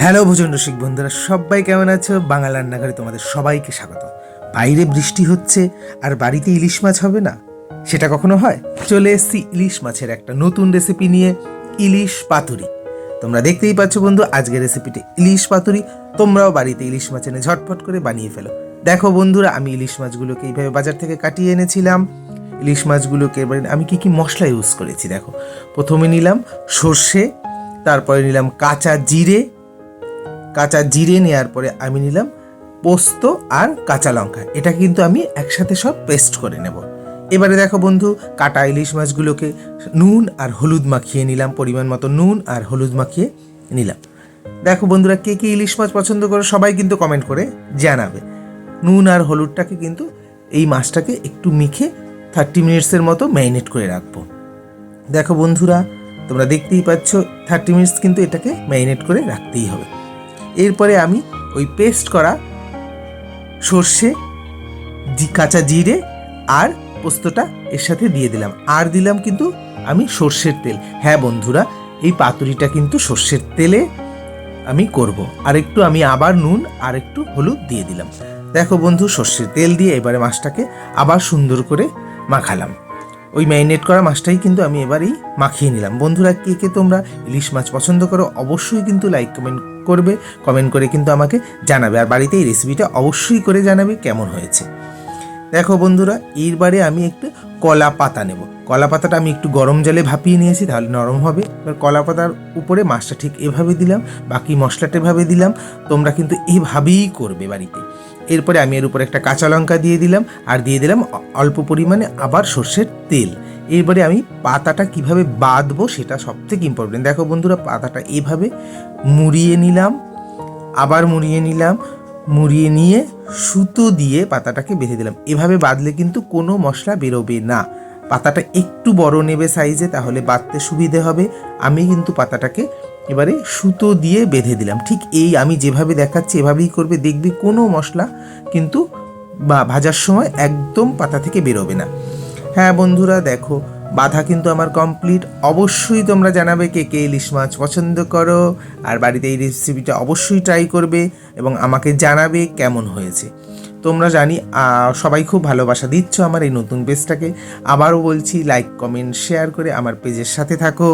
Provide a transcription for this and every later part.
Hello ভোজন রসিক বন্ধুরা, সবাই কেমন আছো? বাংলা রান্নাঘরে তোমাদের সবাইকে স্বাগত। বাইরে বৃষ্টি হচ্ছে আর বাড়িতে ইলিশ মাছ হবে না, সেটা কখনো হয়? চলে এসেছি ইলিশ মাছের একটা নতুন রেসিপি নিয়ে, ইলিশ পাতুরি। তোমরা দেখতেই পাচ্ছ বন্ধু, আজকের রেসিপিটি ইলিশ পাতুরি। তোমরাও বাড়িতে ইলিশ মাছ এনে ঝটপট করে বানিয়ে ফেলো। দেখো বন্ধুরা, আমি ইলিশ মাছগুলোকে এইভাবে বাজার থেকে কাটিয়ে এনেছিলাম। ইলিশ মাছগুলোকে এবারে আমি কি কি মশলা ইউজ করেছি দেখো। প্রথমে নিলাম সর্ষে, তারপরে নিলাম কাঁচা জিরে নেওয়ার পরে আমি নিলাম পোস্ত আর কাঁচা লঙ্কা। এটা কিন্তু আমি একসাথে সব পেস্ট করে নেব। এবারে দেখো বন্ধু, কাটা ইলিশ মাছগুলোকে নুন আর হলুদ মাখিয়ে নিলাম, পরিমাণ মতো নুন আর হলুদ মাখিয়ে নিলাম। দেখো বন্ধুরা, কে কে ইলিশ মাছ পছন্দ করো সবাই কিন্তু কমেন্ট করে জানাবে। নুন আর হলুদটাকে কিন্তু এই মাছটাকে একটু মেখে 30 মিনিটসের মতো ম্যারিনেট করে রাখবো। দেখো বন্ধুরা, তোমরা দেখতেই পাচ্ছ 30 মিনিটস কিন্তু এটাকে ম্যারিনেট করে রাখতেই হবে। এরপরে আমি ওই পেস্ট করা সর্ষে, কাঁচা জিরে আর পোস্তটা এর সাথে দিয়ে দিলাম, আর দিলাম কিন্তু আমি সর্ষের তেল। হ্যাঁ বন্ধুরা, এই পাতুরিটা কিন্তু সর্ষের তেলে আমি করব। আর একটু আমি আবার নুন আর একটু হলুদ দিয়ে দিলাম। দেখো বন্ধু, সর্ষের তেল দিয়ে এবারে মাছটাকে আবার সুন্দর করে মাখালাম। ওই ম্যারিনেট করা মাছটাই কিন্তু আমি এবারেই মাখিয়ে নিলাম। বন্ধুরা, কে কে তোমরা ইলিশ মাছ পছন্দ করো অবশ্যই কিন্তু লাইক কমেন্ট করবে, কমেন্ট করে কিন্তু আমাকে জানাবে। আর বাড়িতে এই রেসিপিটা অবশ্যই করে জানাবে কেমন হয়েছে। দেখো বন্ধুরা, এইবারে আমি একটু কলা পাতা নেব। কলা পাতাটা আমি একটু গরম জলে ভাপিয়ে নিয়েছি, তাহলে নরম হবে। এবার কলা পাতার উপরে মাছটা ঠিক এভাবে দিলাম, বাকি মশলাটা এভাবে দিলাম। তোমরা কিন্তু এভাবেই করবে বাড়িতে। এরপরে আমি এর উপরে একটা কাঁচা লঙ্কা দিয়ে দিলাম, আর দিয়ে দিলাম অল্প পরিমাণে আবার সর্ষের তেল। এরপরে আমি পাতাটা কিভাবে বাঁধবো সেটা সবথেকে ইম্পর্টেন্ট। দেখো বন্ধুরা, পাতাটা এভাবে মুড়িয়ে নিলাম, আবার মুড়িয়ে নিলাম, মুড়িয়ে নিয়ে সুতো দিয়ে পাতাটাকে বেঁধে দিলাম। এভাবে বাঁধলে কিন্তু কোনো মশলা বেরোবে না। পাতাটা একটু বড় নেবে সাইজে, তাহলে বাঁধতে সুবিধে হবে। আমি কিন্তু পাতাটাকে এবারে সুতো দিয়ে বেঁধে দিলাম। ঠিক এই আমি যেভাবে দেখাচ্ছি এভাবেই করবে, দেখবি কোনো মশলা কিন্তু ভাজার সময় একদম পাতা থেকে বেরোবে না। হ্যাঁ বন্ধুরা, দেখো বাঁধা কিন্তু আমার কমপ্লিট। অবশ্যই তোমরা জানাবে কে কে ইলিশ মাছ পছন্দ করো, আর বাড়িতে এই রেসিপিটা অবশ্যই ট্রাই করবে এবং আমাকে জানাবে কেমন হয়েছে। তোমরা জানি সবাই খুব ভালোবাসা দিচ্ছ আমার এই নতুন পেজটাকে। আবারও বলছি, লাইক কমেন্ট শেয়ার করে আমার পেজের সাথে থাকো।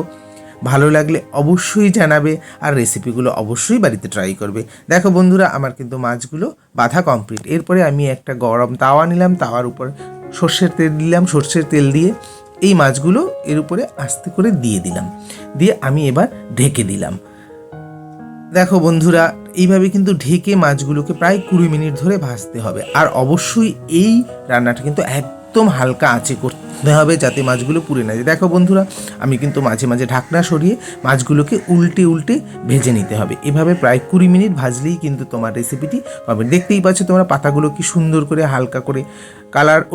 ভালো লাগলে অবশ্যই জানাবে, আর রেসিপিগুলো অবশ্যই বাড়িতে ট্রাই করবে। দেখো বন্ধুরা, আমার কিন্তু মাছগুলো বাঁধা কমপ্লিট। এরপরে আমি একটা গরম তাওয়া নিলাম, তাওয়ার উপর সর্ষের তেল দিলাম। সর্ষের তেল দিয়ে এই মাছগুলো এর উপরে আস্তে করে দিয়ে দিলাম, দিয়ে আমি এবার ঢেকে দিলাম। দেখো বন্ধুরা, এইভাবে কিন্তু ঢেকে মাছগুলোকে প্রায় 20 মিনিট ধরে ভাজতে হবে। আর অবশ্যই এই রান্নাটা কিন্তু একদম হালকা আঁচে করতে হবে, যাতে মাছগুলো পুড়ে না যায়। দেখো বন্ধুরা, আমি কিন্তু মাঝে মাঝে ঢাকনা সরিয়ে মাছগুলোকে উল্টে উল্টে ভেজে নিতে হবে। এভাবে প্রায় 20 মিনিট ভাজলেই কিন্তু তোমার রেসিপিটি পাবে। দেখতেই পাচ্ছ তোমরা, পাতাগুলো কি সুন্দর করে হালকা করে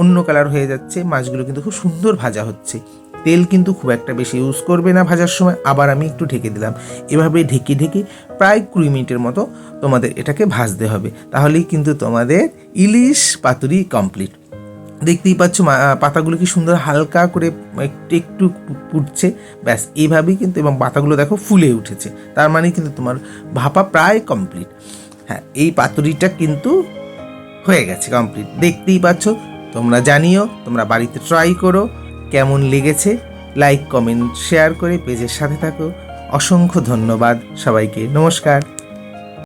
অন্য কালার হয়ে যাচ্ছে। মাছগুলো কিন্তু খুব সুন্দর ভাজা হচ্ছে। তেল কিন্তু খুব একটা বেশি ইউজ করবে না ভাজার সময়। আবার আমি একটু ঢেকে দিলাম। এভাবে ঢেকে ঢেকে প্রায় 20 মিনিটের মতো তোমাদের এটাকে ভাজতে হবে, তাহলেই কিন্তু তোমাদের ইলিশ পাতুরি কমপ্লিট। দেখতেই পাচ্ছ পাতাগুলো কি সুন্দর হালকা করে একটু একটু পুড়ছে। ব্যাস এইভাবেই কিন্তু, এবং পাতাগুলো দেখো ফুলে উঠেছে, তার মানে কিন্তু তোমার ভাপা প্রায় কমপ্লিট। হ্যাঁ, এই পাতুরিটা কিন্তু হয়ে গেছে কমপ্লিট। দেখতেই পাচ্ছ। তোমরা জানিও, তোমরা বাড়িতে ট্রাই করো কেমন লেগেছে। লাইক কমেন্ট শেয়ার করে পেজের সাথে থাকো। অসংখ্য ধন্যবাদ সবাইকে। নমস্কার।